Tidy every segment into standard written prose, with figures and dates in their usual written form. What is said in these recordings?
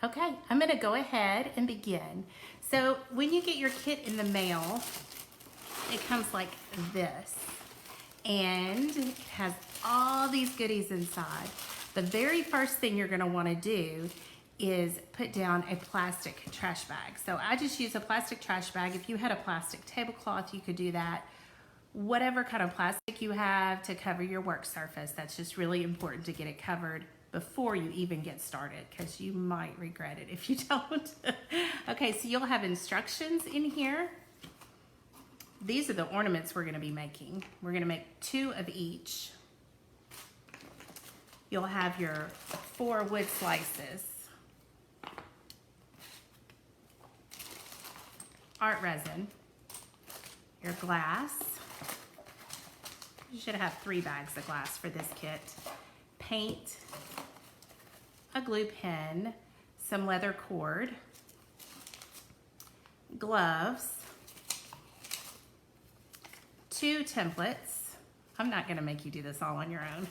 Okay, I'm gonna go ahead and begin. So when you get your kit in the mail, it comes like this. And it has all these goodies inside. The very first thing you're gonna wanna do is put down a plastic trash bag. So I just use a plastic trash bag. If you had a plastic tablecloth, you could do that. Whatever kind of plastic you have to cover your work surface, that's just really important to get it covered before you even get started, because you might regret it if you don't. Okay, so you'll have instructions in here. These are the ornaments we're gonna be making. We're gonna make 2 of each. You'll have your 4 wood slices, art resin, your glass. You should have 3 bags of glass for this kit. Paint, a glue pen, some leather cord, gloves, 2 templates. I'm not gonna make you do this all on your own.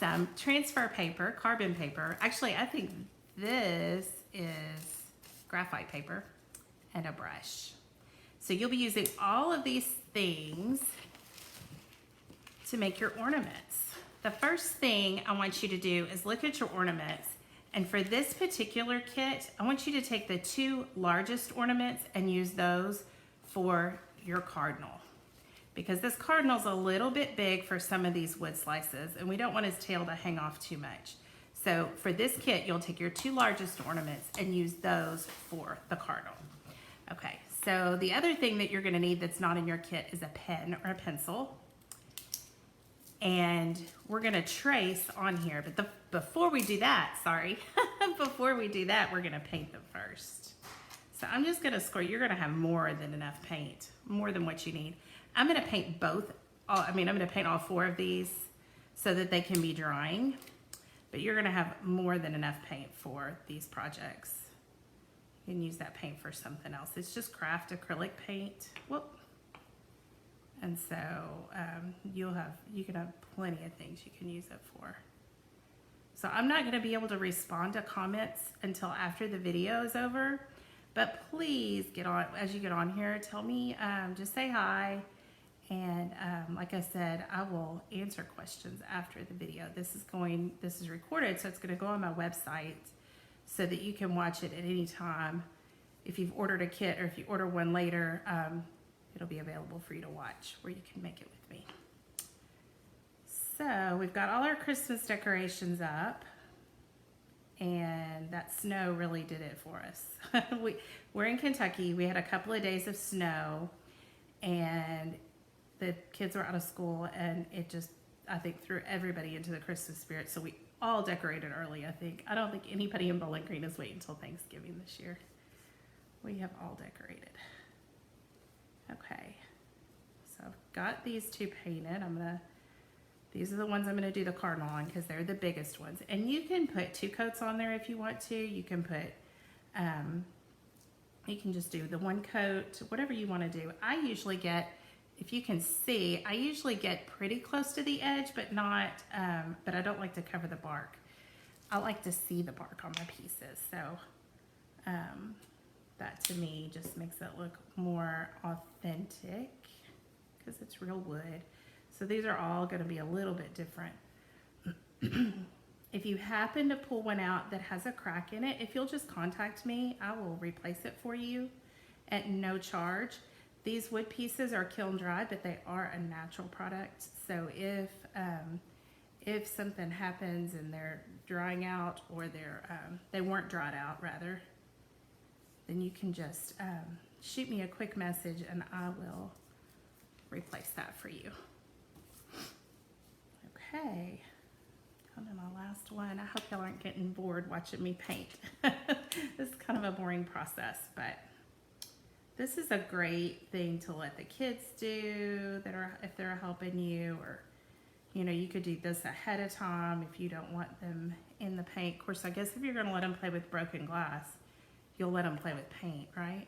Some transfer paper, carbon paper. Actually, I think this is graphite paper, and a brush. So you'll be using all of these things to make your ornaments. The first thing I want you to do is look at your ornaments, and for this particular kit, I want you to take the 2 largest ornaments and use those for your cardinal, because this cardinal's a little bit big for some of these wood slices, and we don't want his tail to hang off too much. So for this kit, you'll take your 2 largest ornaments and use those for the cardinal. Okay, so the other thing that you're gonna need that's not in your kit is a pen or a pencil. And we're gonna trace on here, but before we do that, before we do that, we're gonna paint them first. So I'm just gonna score, you're gonna have more than enough paint, more than what you need. I'm gonna paint I'm gonna paint all 4 of these so that they can be drying, but you're gonna have more than enough paint for these projects. You can use that paint for something else. It's just craft acrylic paint. Whoop. And so you can have plenty of things you can use it for. So I'm not gonna be able to respond to comments until after the video is over, but please get on, as you get on here, tell me, just say hi. And like I said, I will answer questions after the video. This is recorded, so it's gonna go on my website so that you can watch it at any time. If you've ordered a kit or if you order one later, it'll be available for you to watch where you can make it with me. So we've got all our Christmas decorations up, and that snow really did it for us. We're in Kentucky. We had a couple of days of snow, and the kids were out of school, and it just, I think, threw everybody into the Christmas spirit. So we all decorated early, I think. I don't think anybody in Bowling Green is waiting until Thanksgiving this year. We have all decorated. Okay, so I've got these 2 painted. These are the ones I'm gonna do the cardinal on because they're the biggest ones. And you can put 2 coats on there if you want to. You can put, you can just do the 1 coat, whatever you wanna do. I usually get, if you can see, I usually get pretty close to the edge, but not, but I don't like to cover the bark. I like to see the bark on my pieces. So that to me just makes it look more authentic because it's real wood. So these are all gonna be a little bit different. If you happen to pull one out that has a crack in it, if you'll just contact me, I will replace it for you at no charge. These wood pieces are kiln dry, but they are a natural product. So if something happens and they're drying out, or they weren't dried out rather, then you can just shoot me a quick message and I will replace that for you. Okay, on to my last one. I hope y'all aren't getting bored watching me paint. This is kind of a boring process, but this is a great thing to let the kids do if they're helping you, or you could do this ahead of time if you don't want them in the paint. Of course, I guess if you're gonna let them play with broken glass, you'll let them play with paint, right?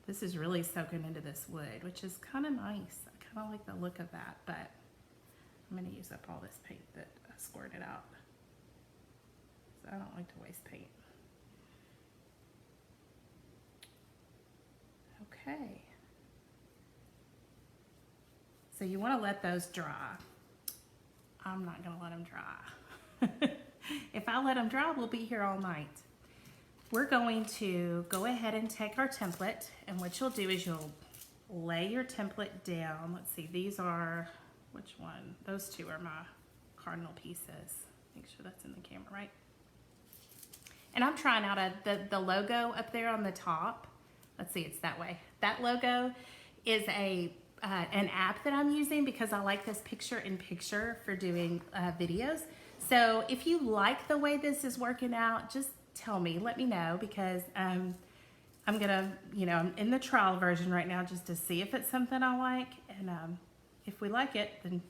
This is really soaking into this wood, which is kind of nice. I kind of like the look of that, but I'm gonna use up all this paint that I squirted out. So I don't like to waste paint. Okay. So you want to let those dry. I'm not going to let them dry. If I let them dry, we'll be here all night. We're going to go ahead and take our template, and what you'll do is you'll lay your template down. Let's see, these are, which one? Those two are my Cardinal pieces. Make sure that's in the camera, right? And I'm trying out the logo up there on the top. Let's see, it's that way. That logo is an app that I'm using because I like this picture-in-picture for doing videos. So if you like the way this is working out, just tell me, let me know, because I'm gonna, I'm in the trial version right now just to see if it's something I like, and if we like it, then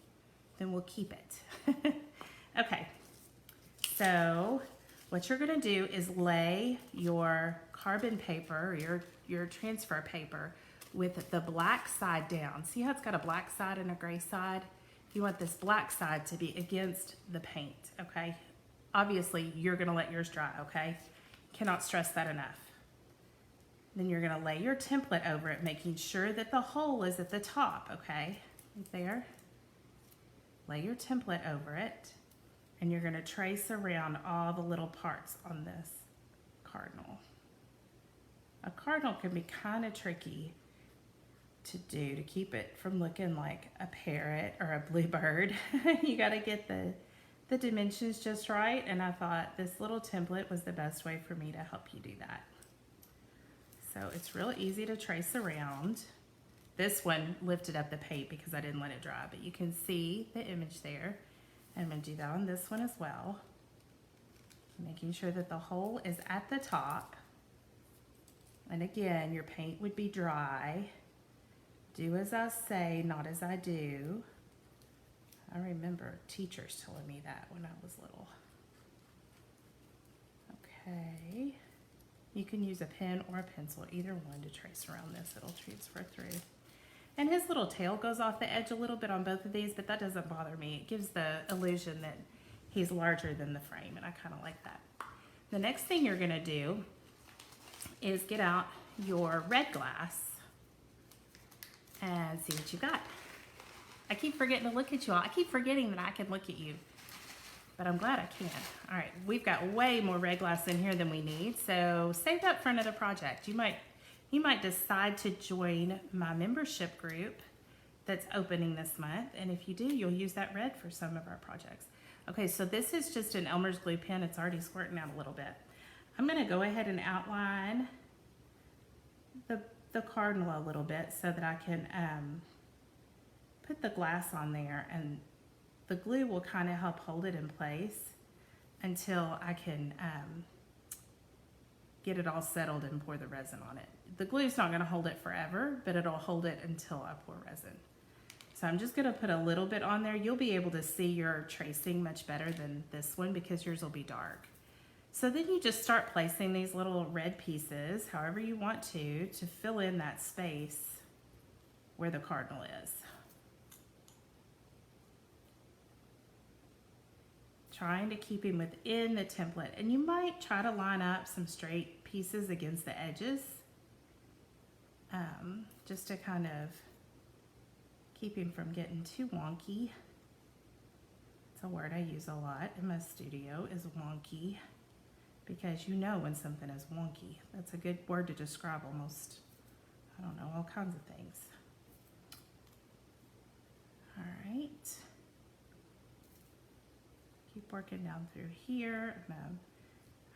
we'll keep it. Okay, so what you're gonna do is lay your carbon paper, or your transfer paper, with the black side down. See how it's got a black side and a gray side? You want this black side to be against the paint, okay? Obviously, you're gonna let yours dry, okay? Cannot stress that enough. Then you're gonna lay your template over it, making sure that the hole is at the top, okay? Right there. Lay your template over it, and you're gonna trace around all the little parts on this cardinal. A cardinal can be kind of tricky to do to keep it from looking like a parrot or a bluebird. You got to get the dimensions just right, and I thought this little template was the best way for me to help you do that. So it's real easy to trace around. This one lifted up the paint because I didn't let it dry, but you can see the image there. And I'm going to do that on this one as well, making sure that the hole is at the top. And again, your paint would be dry. Do as I say, not as I do. I remember teachers telling me that when I was little. Okay. You can use a pen or a pencil, either one, to trace around this. It'll transfer through. And his little tail goes off the edge a little bit on both of these, but that doesn't bother me. It gives the illusion that he's larger than the frame, and I kind of like that. The next thing you're going to do is get out your red glass and see what you got. I keep forgetting to look at you all. I keep forgetting that I can look at you, but I'm glad I can. All right, we've got way more red glass in here than we need, so save that for another project. You might decide to join my membership group that's opening this month, and if you do, you'll use that red for some of our projects. Okay, so this is just an Elmer's glue pen. It's already squirting out a little bit. I'm gonna go ahead and outline the cardinal a little bit so that I can put the glass on there, and the glue will kind of help hold it in place until I can get it all settled and pour the resin on it. The glue's not going to hold it forever, but it'll hold it until I pour resin. So I'm just going to put a little bit on there. You'll be able to see your tracing much better than this one because yours will be dark. So then you just start placing these little red pieces, however you want to fill in that space where the cardinal is. Trying to keep him within the template, and you might try to line up some straight pieces against the edges, just to kind of keep him from getting too wonky. It's a word I use a lot in my studio, is wonky, because you know when something is wonky. That's a good word to describe almost, I don't know, all kinds of things. All right. Keep working down through here.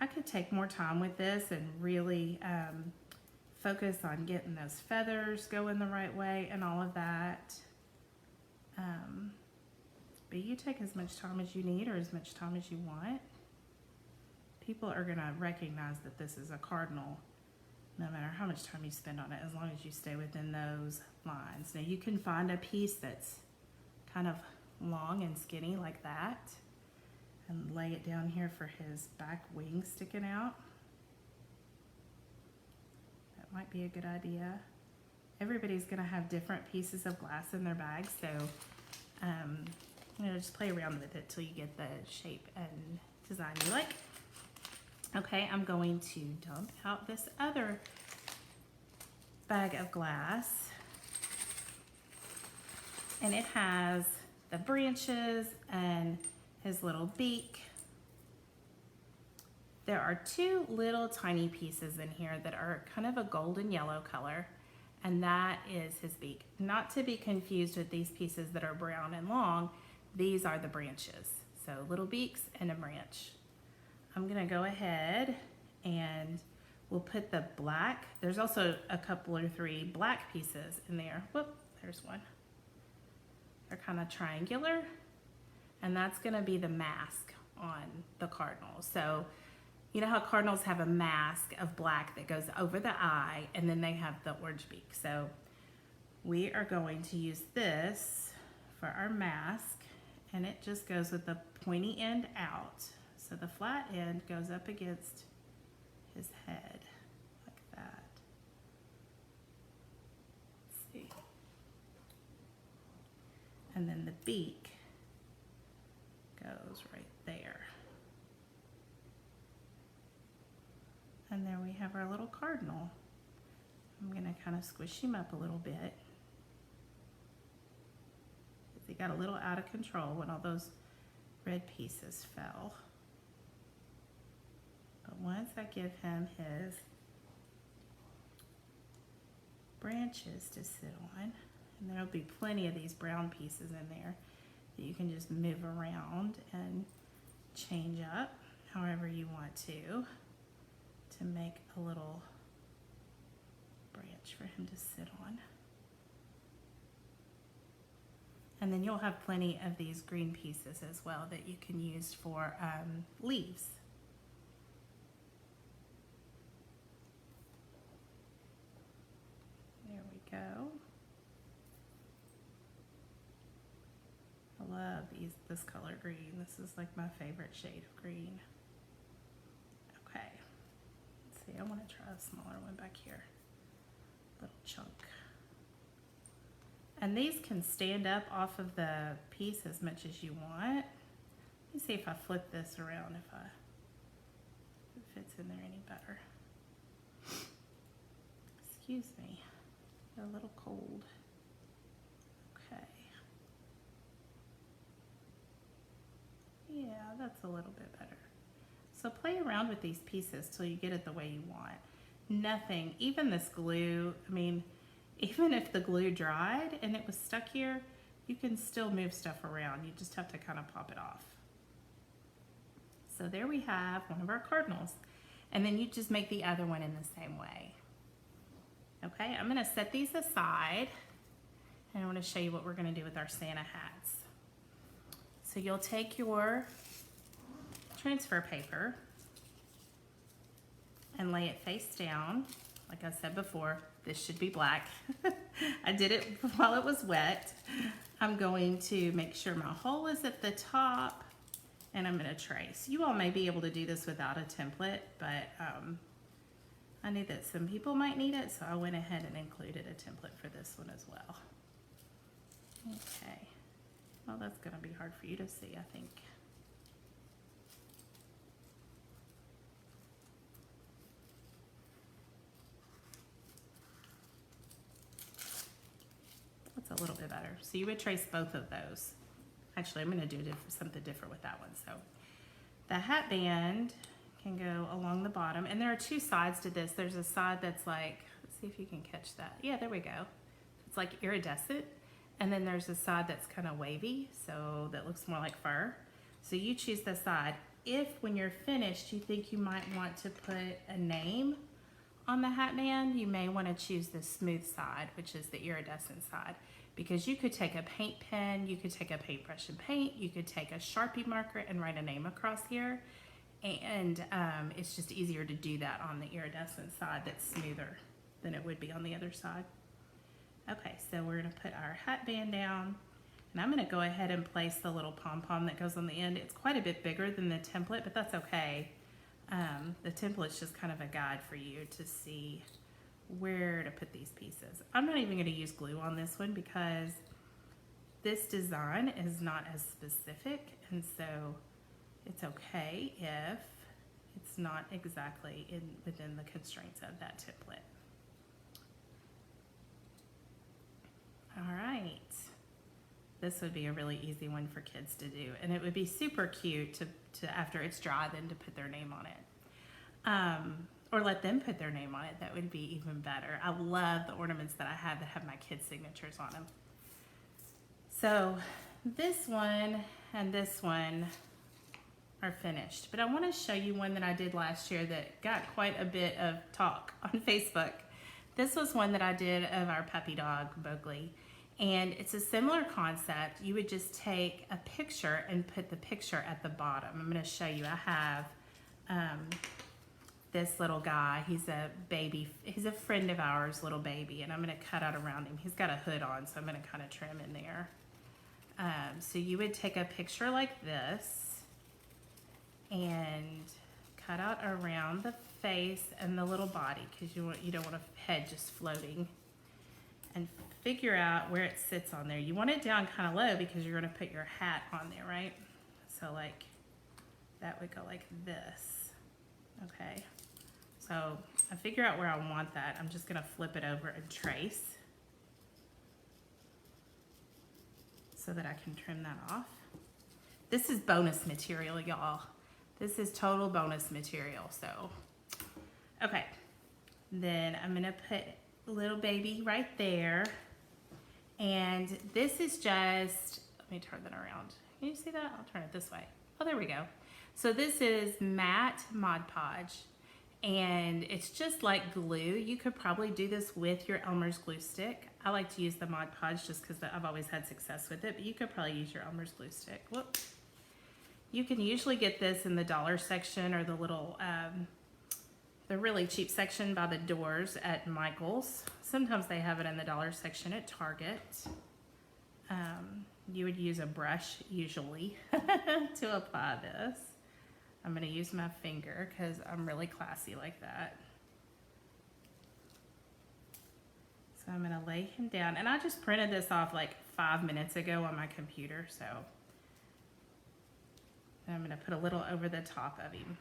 I could take more time with this and really focus on getting those feathers going the right way and all of that. But you take as much time as you need, or as much time as you want. People are going to recognize that this is a cardinal no matter how much time you spend on it, as long as you stay within those lines. Now you can find a piece that's kind of long and skinny like that, and lay it down here for his back wing sticking out. That might be a good idea. Everybody's gonna have different pieces of glass in their bag, so just play around with it till you get the shape and design you like. Okay, I'm going to dump out this other bag of glass. And it has the branches and his little beak. There are two little tiny pieces in here that are kind of a golden yellow color, and that is his beak. Not to be confused with these pieces that are brown and long. These are the branches. So little beaks and a branch. I'm gonna go ahead and we'll put the black. There's also a couple or three black pieces in there. Whoop, there's one. They're kind of triangular, and that's gonna be the mask on the cardinal. So you know how cardinals have a mask of black that goes over the eye, and then they have the orange beak. So we are going to use this for our mask, and it just goes with the pointy end out. So the flat end goes up against his head like that. Let's see. And then the beak goes right there. And there we have our little cardinal. I'm gonna kind of squish him up a little bit. He got a little out of control when all those red pieces fell. But once I give him his branches to sit on, and there'll be plenty of these brown pieces in there that you can just move around and change up however you want to make a little branch for him to sit on. And then you'll have plenty of these green pieces as well that you can use for leaves. There we go. I love this color green. This is like my favorite shade of green. Okay. Let's see, I want to try a smaller one back here. Little chunk. And these can stand up off of the piece as much as you want. Let me see if I flip this around, if it fits in there any better. Excuse me, they're a little cold. Okay. Yeah, that's a little bit better. So play around with these pieces till you get it the way you want. Nothing, even this glue, I mean, even if the glue dried and it was stuck here, you can still move stuff around. You just have to kind of pop it off. So there we have one of our cardinals. And then you just make the other one in the same way. Okay, I'm gonna set these aside, and I wanna show you what we're gonna do with our Santa hats. So you'll take your transfer paper and lay it face down. Like I said before, this should be black. I did it while it was wet. I'm going to make sure my hole is at the top, and I'm gonna trace. You all may be able to do this without a template, but I knew that some people might need it, so I went ahead and included a template for this one as well. Okay, well, that's gonna be hard for you to see, I think. That's a little bit better. So you would trace both of those. Actually, I'm gonna do something different with that one. So the hat band can go along the bottom, and there are two sides to this. There's a side that's like, let's see if you can catch that. Yeah, there we go. It's like iridescent. And then there's a side that's kind of wavy, so that looks more like fur. So you choose the side. If when you're finished, you think you might want to put a name on the hat band, you may want to choose the smooth side, which is the iridescent side, because you could take a paint pen, you could take a paintbrush and paint, you could take a Sharpie marker and write a name across here, and it's just easier to do that on the iridescent side that's smoother than it would be on the other side. Okay, so we're gonna put our hat band down, and I'm gonna go ahead and place the little pom-pom that goes on the end. It's quite a bit bigger than the template, but that's okay. The template's just kind of a guide for you to see where to put these pieces. I'm not even gonna use glue on this one because this design is not as specific, and so it's okay if it's not exactly within the constraints of that template. All right. This would be a really easy one for kids to do, and it would be super cute to after it's dry then to put their name on it. Or let them put their name on it. That would be even better. I love the ornaments that I have that have my kids' signatures on them. So this one and this one are finished, but I want to show you one that I did last year that got quite a bit of talk on Facebook. This was one that I did of our puppy dog, Mowgli. And it's a similar concept. You would just take a picture and put the picture at the bottom. I'm going to show you. I have this little guy. He's a baby. He's a friend of ours, little baby. And I'm going to cut out around him. He's got a hood on, so I'm going to kind of trim in there. So you would take a picture like this and cut out around the face and the little body, because you don't want a head just floating. And figure out where it sits on there. You want it down kind of low because you're going to put your hat on there, right? So like that would go like this. Okay. So I figure out where I want that. I'm just going to flip it over and trace so that I can trim that off. This is bonus material, y'all. This is total bonus material. So, okay. Then I'm going to put little baby right there, and this is just, let me turn that around. Can you see that? I'll turn it this way. Oh, there we go. So this is matte Mod Podge, and it's just like glue. You could probably do this with your Elmer's glue stick. I like to use the Mod Podge just because I've always had success with it, but you could probably use your Elmer's glue stick. Whoop. You can usually get this in the dollar section or the little the really cheap section by the doors at Michael's. Sometimes they have it in the dollar section at Target. You would use a brush usually to apply this. I'm going to use my finger because I'm really classy like that. So I'm going to lay him down, and I just printed this off like 5 minutes ago on my computer, so I'm going to put a little over the top of him.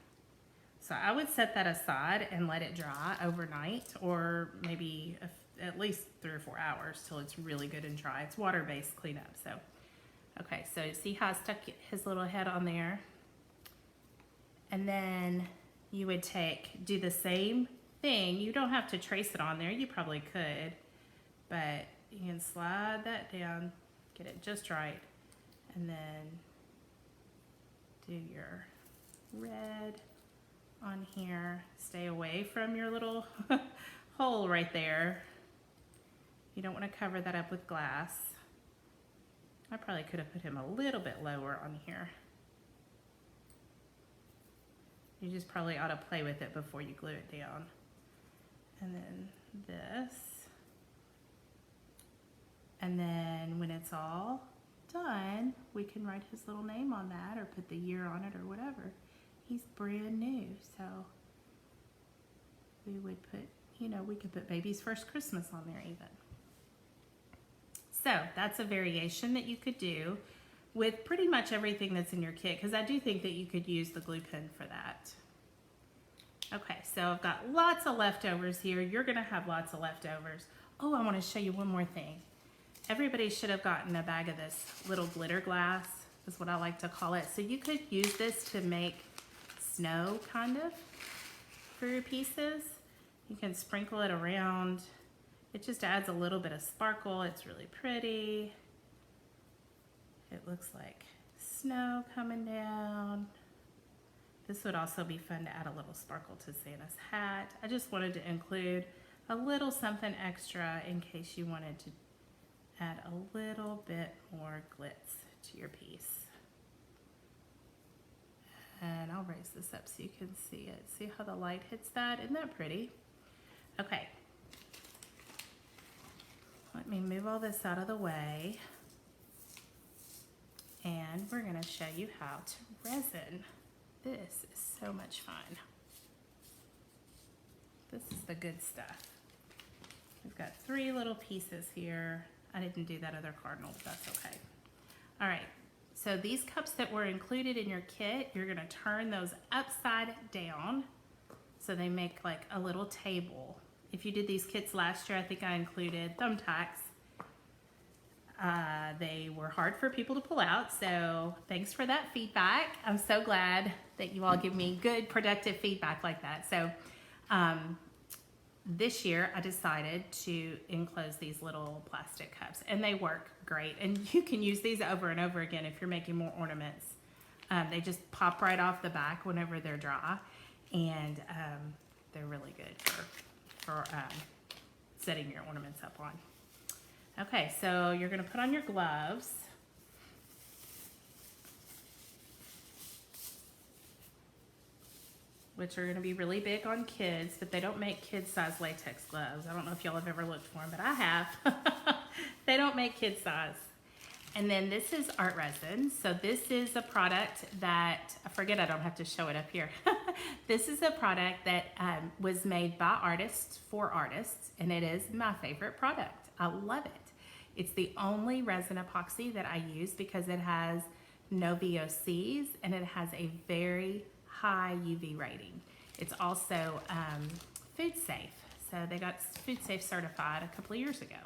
So I would set that aside and let it dry overnight, or maybe at least 3 or 4 hours till it's really good and dry. It's water-based cleanup. So, okay, so see how I stuck his little head on there? And then you would do the same thing. You don't have to trace it on there. You probably could, but you can slide that down, get it just right, and then do your red on here. Stay away from your little hole right there. You don't want to cover that up with glass. I probably could have put him a little bit lower on here. You just probably ought to play with it before you glue it down. And then this. And then when it's all done, we can write his little name on that or put the year on it or whatever. He's brand new, so we would put, we could put baby's first Christmas on there even. So that's a variation that you could do with pretty much everything that's in your kit, because I do think that you could use the glue pen for that. Okay, so I've got lots of leftovers here. You're gonna have lots of leftovers. Oh, I wanna show you one more thing. Everybody should have gotten a bag of this little glitter glass, is what I like to call it. So you could use this to make snow, kind of, for your pieces. You can sprinkle it around. It just adds a little bit of sparkle. It's really pretty. It looks like snow coming down. This would also be fun to add a little sparkle to Santa's hat. I just wanted to include a little something extra in case you wanted to add a little bit more glitz to your piece. And I'll raise this up so you can see it. See how the light hits that? Isn't that pretty? Okay. Let me move all this out of the way. And we're going to show you how to resin. This is so much fun. This is the good stuff. We've got 3 little pieces here. I didn't do that other cardinal, but that's okay. All right, So these cups that were included in your kit, you're gonna turn those upside down so they make like a little table. If you did these kits last year, I think I included thumbtacks. They were hard for people to pull out, so thanks for that feedback. I'm so glad that you all give me good, productive feedback like that. So this year I decided to enclose these little plastic cups, and they work great. And you can use these over and over again if you're making more ornaments. They just pop right off the back whenever they're dry, and they're really good for setting your ornaments up on. Okay, so you're gonna put on your gloves. Which are gonna be really big on kids, but they don't make kid-size latex gloves. I don't know if y'all have ever looked for them, but I have. They don't make kid size. And then this is art resin. So this is a product that, I forget I don't have to show it up here. This is a product that was made by artists for artists, and it is my favorite product. I love it. It's the only resin epoxy that I use because it has no VOCs and it has a very high UV rating. It's also food safe. So they got food safe certified a couple of years ago.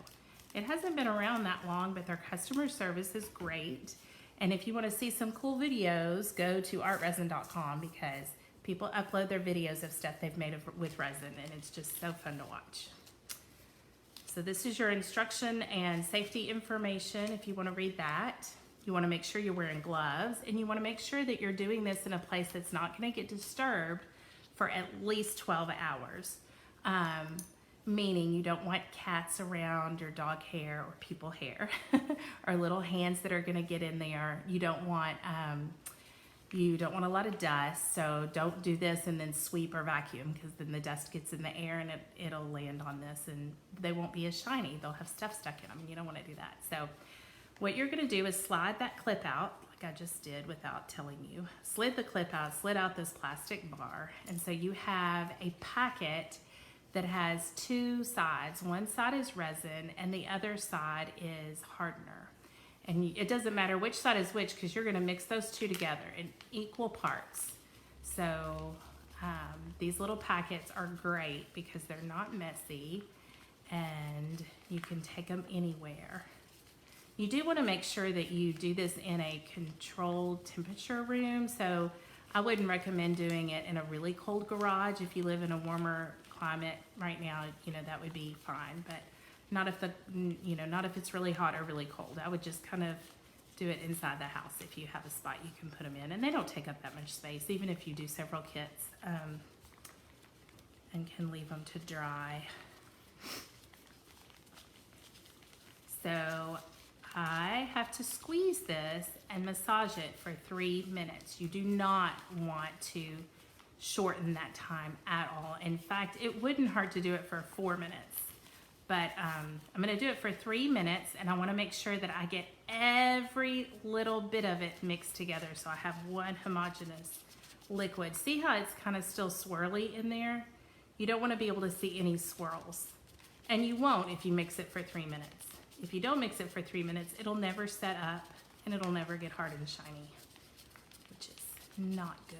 It hasn't been around that long, but their customer service is great. And if you want to see some cool videos, go to artresin.com because people upload their videos of stuff they've made with resin, and it's just so fun to watch. So this is your instruction and safety information if you want to read that. You want to make sure you're wearing gloves, and you want to make sure that you're doing this in a place that's not going to get disturbed for at least 12 hours. Meaning you don't want cats around, or dog hair, or people hair, or little hands that are going to get in there. You don't want a lot of dust, so don't do this and then sweep or vacuum, because then the dust gets in the air and it'll land on this, and they won't be as shiny. They'll have stuff stuck in them, and you don't want to do that. So what you're going to do is slide that clip out, like I just did without telling you. Slid the clip out, slid out this plastic bar, and so you have a packet that has two sides. One side is resin and the other side is hardener. And it doesn't matter which side is which, because you're going to mix those two together in equal parts. So these little packets are great because they're not messy and you can take them anywhere. You do want to make sure that you do this in a controlled temperature room. So I wouldn't recommend doing it in a really cold garage. If you live in a warmer climate right now, that would be fine, but not if it's really hot or really cold. I would just kind of do it inside the house if you have a spot you can put them in, and they don't take up that much space, even if you do several kits, and can leave them to dry. So I have to squeeze this and massage it for 3 minutes. You do not want to shorten that time at all. In fact, it wouldn't hurt to do it for 4 minutes. But I'm going to do it for 3 minutes, and I want to make sure that I get every little bit of it mixed together so I have one homogeneous liquid. See how it's kind of still swirly in there? You don't want to be able to see any swirls. And you won't if you mix it for 3 minutes. If you don't mix it for 3 minutes, it'll never set up and it'll never get hard and shiny, which is not good.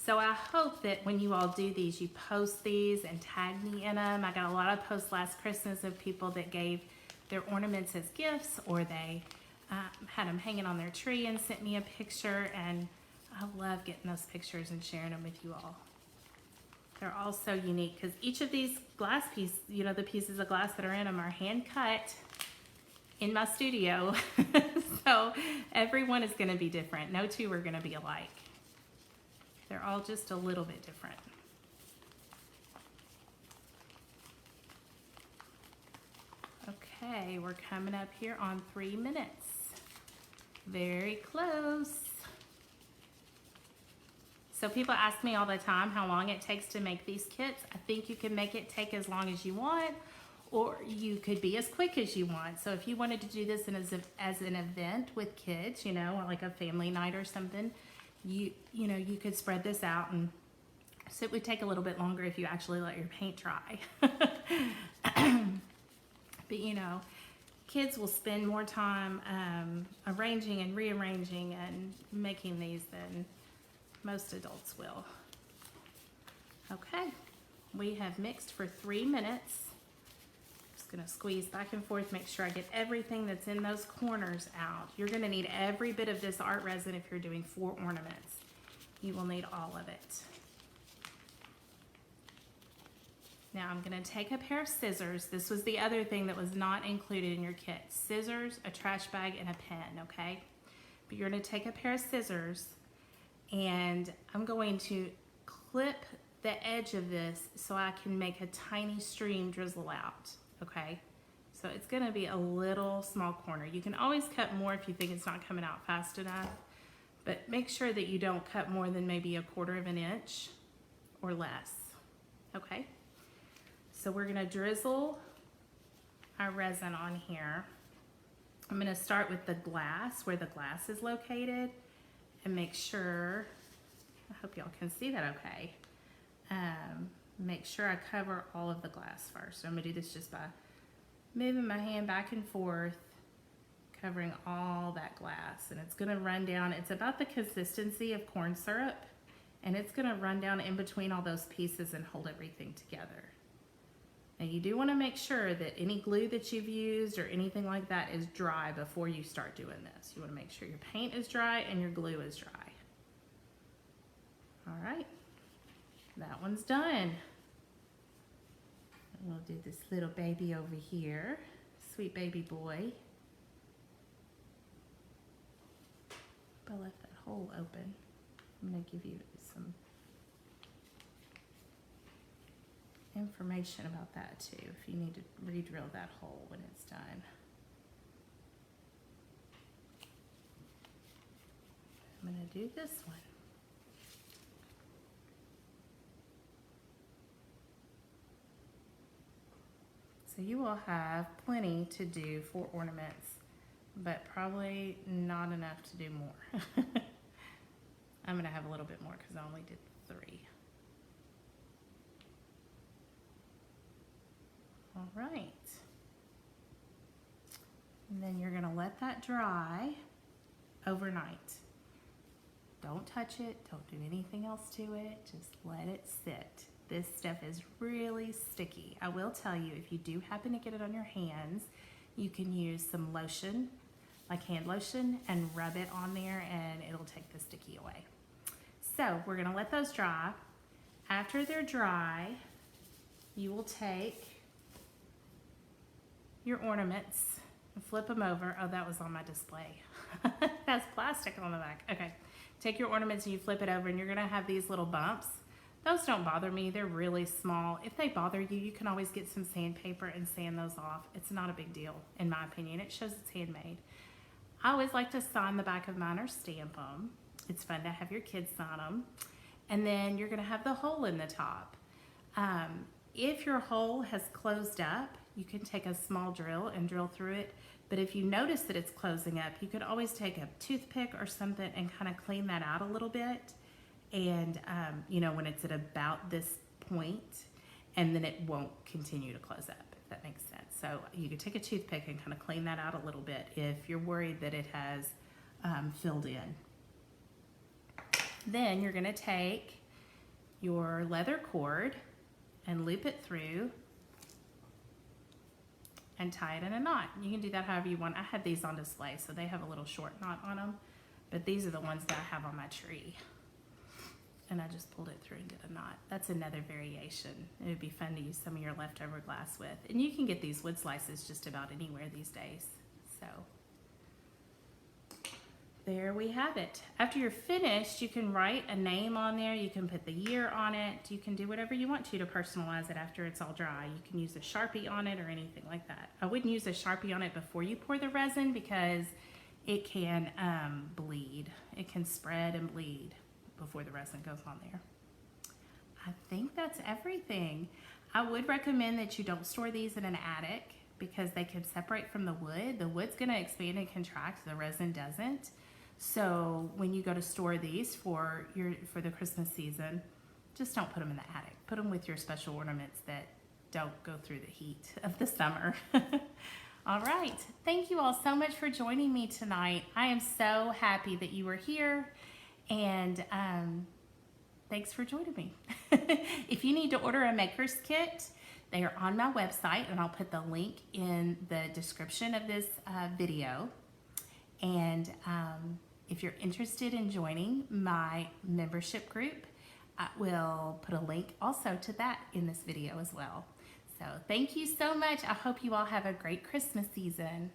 So I hope that when you all do these, you post these and tag me in them. I got a lot of posts last Christmas of people that gave their ornaments as gifts, or they had them hanging on their tree and sent me a picture, and I love getting those pictures and sharing them with you all. They're all so unique because each of these glass pieces, the pieces of glass that are in them are hand cut in my studio. So everyone is going to be different. No two are going to be alike. They're all just a little bit different. Okay, we're coming up here on 3 minutes. Very close. So people ask me all the time how long it takes to make these kits. I think you can make it take as long as you want, or you could be as quick as you want. So if you wanted to do this as an event with kids, like a family night or something, you could spread this out, and so it would take a little bit longer if you actually let your paint dry. But kids will spend more time arranging and rearranging and making these than most adults will. Okay, we have mixed for 3 minutes. Just gonna squeeze back and forth, make sure I get everything that's in those corners out. You're gonna need every bit of this art resin if you're doing 4 ornaments. You will need all of it. Now I'm gonna take a pair of scissors. This was the other thing that was not included in your kit. Scissors, a trash bag, and a pen, okay? But you're gonna take a pair of scissors and I'm going to clip the edge of this so I can make a tiny stream drizzle out, okay? So it's gonna be a little small corner. You can always cut more if you think it's not coming out fast enough, but make sure that you don't cut more than maybe 1/4 of an inch or less, okay? So we're gonna drizzle our resin on here. I'm gonna start with the glass, where the glass is located, and make sure, I hope y'all can see that okay. Make sure I cover all of the glass first. So I'm gonna do this just by moving my hand back and forth, covering all that glass. And it's gonna run down, it's about the consistency of corn syrup, and it's gonna run down in between all those pieces and hold everything together. Now you do wanna make sure that any glue that you've used or anything like that is dry before you start doing this. You wanna make sure your paint is dry and your glue is dry. All right, that one's done. And we'll do this little baby over here, sweet baby boy. I left that hole open. I'm gonna give you some information about that too, if you need to re-drill that hole when it's done. I'm gonna do this one. So you will have plenty to do for ornaments, but probably not enough to do more. I'm gonna have a little bit more because I only did 3. All right. And then you're gonna let that dry overnight. Don't touch it, don't do anything else to it, just let it sit. This stuff is really sticky. I will tell you, if you do happen to get it on your hands, you can use some lotion, like hand lotion, and rub it on there and it'll take the sticky away. So we're gonna let those dry. After they're dry, you will take your ornaments and flip them over. Oh, that was on my display. That's plastic on the back. Okay, take your ornaments and you flip it over and you're gonna have these little bumps. Those don't bother me, they're really small. If they bother you, you can always get some sandpaper and sand those off. It's not a big deal, in my opinion. It shows it's handmade. I always like to sign the back of mine or stamp them. It's fun to have your kids sign them. And then you're gonna have the hole in the top. If your hole has closed up, you can take a small drill and drill through it. But if you notice that it's closing up, you could always take a toothpick or something and kind of clean that out a little bit. And you know, when it's at about this point, and then it won't continue to close up, if that makes sense. So you could take a toothpick and kind of clean that out a little bit if you're worried that it has filled in. Then you're gonna take your leather cord and loop it through and tie it in a knot. You can do that however you want. I had these on display, so they have a little short knot on them, but these are the ones that I have on my tree. And I just pulled it through and did a knot. That's another variation. It would be fun to use some of your leftover glass with. And you can get these wood slices just about anywhere these days. So there we have it. After you're finished, you can write a name on there. You can put the year on it. You can do whatever you want to personalize it after it's all dry. You can use a Sharpie on it or anything like that. I wouldn't use a Sharpie on it before you pour the resin because it can bleed. It can spread and bleed before the resin goes on there. I think that's everything. I would recommend that you don't store these in an attic because they can separate from the wood. The wood's gonna expand and contract, the resin doesn't. So when you go to store these for the Christmas season, just don't put them in the attic. Put them with your special ornaments that don't go through the heat of the summer. All right. Thank you all so much for joining me tonight. I am so happy that you were here, and thanks for joining me. If you need to order a maker's kit, they are on my website, and I'll put the link in the description of this video. And if you're interested in joining my membership group, I will put a link also to that in this video as well. So thank you so much. I hope you all have a great Christmas season.